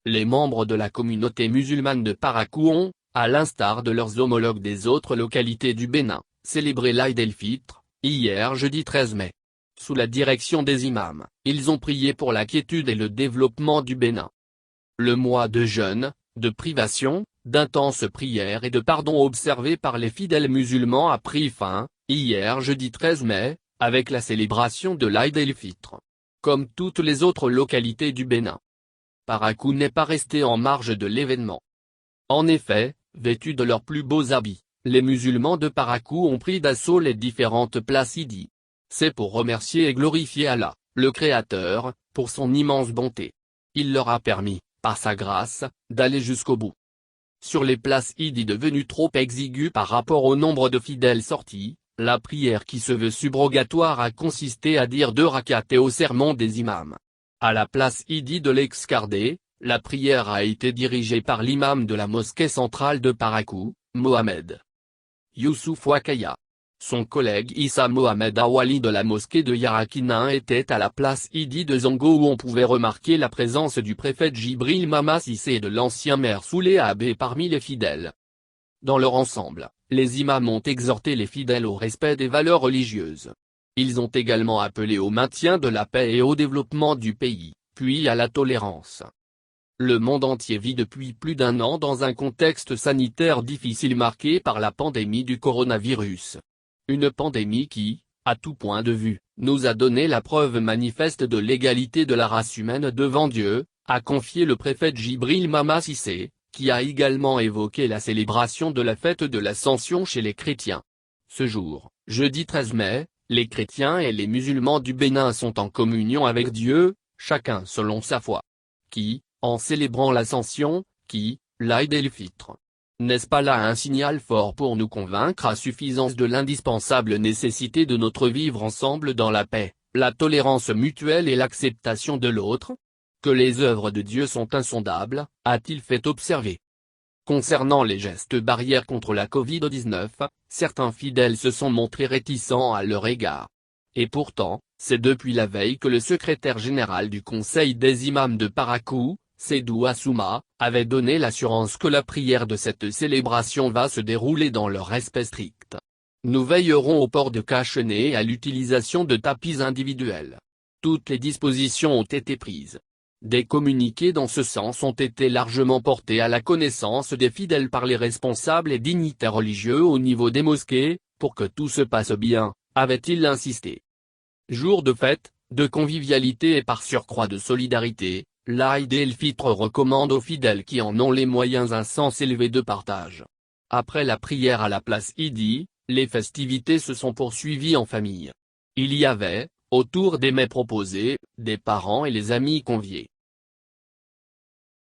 les membres de la communauté musulmane de Parakou ont, à l'instar de leurs homologues des autres localités du Bénin, célébré l'Aïd el-Fitr, hier jeudi 13 mai. Sous la direction des imams, ils ont prié pour la quiétude et le développement du Bénin. Le mois de jeûne, de privation, d'intenses prières et de pardon observés par les fidèles musulmans a pris fin, hier jeudi 13 mai, avec la célébration de l'Aïd el-Fitr. Comme toutes les autres localités du Bénin, Parakou n'est pas resté en marge de l'événement. En effet, vêtus de leurs plus beaux habits, les musulmans de Parakou ont pris d'assaut les différentes places Idi. C'est pour remercier et glorifier Allah, le Créateur, pour son immense bonté. Il leur a permis, par sa grâce, d'aller jusqu'au bout. Sur les places Idi devenues trop exiguës par rapport au nombre de fidèles sortis, la prière qui se veut subrogatoire a consisté à dire 2 rakats et au sermon des imams. À la place Idi de l'Excardé, la prière a été dirigée par l'imam de la mosquée centrale de Parakou, Mohamed Youssouf Wakaya. Son collègue Issa Mohamed Awali de la mosquée de Yarakina était à la place Idi de Zango où on pouvait remarquer la présence du préfet Djibril Mama Cissé et de l'ancien maire Soulé Abbé parmi les fidèles. Dans leur ensemble, les imams ont exhorté les fidèles au respect des valeurs religieuses. Ils ont également appelé au maintien de la paix et au développement du pays, puis à la tolérance. Le monde entier vit depuis plus d'1 an dans un contexte sanitaire difficile marqué par la pandémie du coronavirus. Une pandémie qui, à tout point de vue, nous a donné la preuve manifeste de l'égalité de la race humaine devant Dieu, a confié le préfet Djibril Mama Cissé, qui a également évoqué la célébration de la fête de l'Ascension chez les chrétiens. Ce jour, jeudi 13 mai, les chrétiens et les musulmans du Bénin sont en communion avec Dieu, chacun selon sa foi. Qui, en célébrant l'Ascension, l'Aïd el-Fitr. N'est-ce pas là un signal fort pour nous convaincre à suffisance de l'indispensable nécessité de notre vivre ensemble dans la paix, la tolérance mutuelle et l'acceptation de l'autre? Que les œuvres de Dieu sont insondables, a-t-il fait observer. Concernant les gestes barrières contre la Covid-19, certains fidèles se sont montrés réticents à leur égard. Et pourtant, c'est depuis la veille que le secrétaire général du Conseil des imams de Parakou, Seydou Assouma, avait donné l'assurance que la prière de cette célébration va se dérouler dans le respect strict. Nous veillerons au port de cache-nez et à l'utilisation de tapis individuels. Toutes les dispositions ont été prises. Des communiqués dans ce sens ont été largement portés à la connaissance des fidèles par les responsables et dignitaires religieux au niveau des mosquées, pour que tout se passe bien, avait-il insisté. Jour de fête, de convivialité et par surcroît de solidarité, l'Aïd el-Fitr recommande aux fidèles qui en ont les moyens un sens élevé de partage. Après la prière à la place Idi, les festivités se sont poursuivies en famille. Il y avait, autour des mets proposés, des parents et les amis conviés.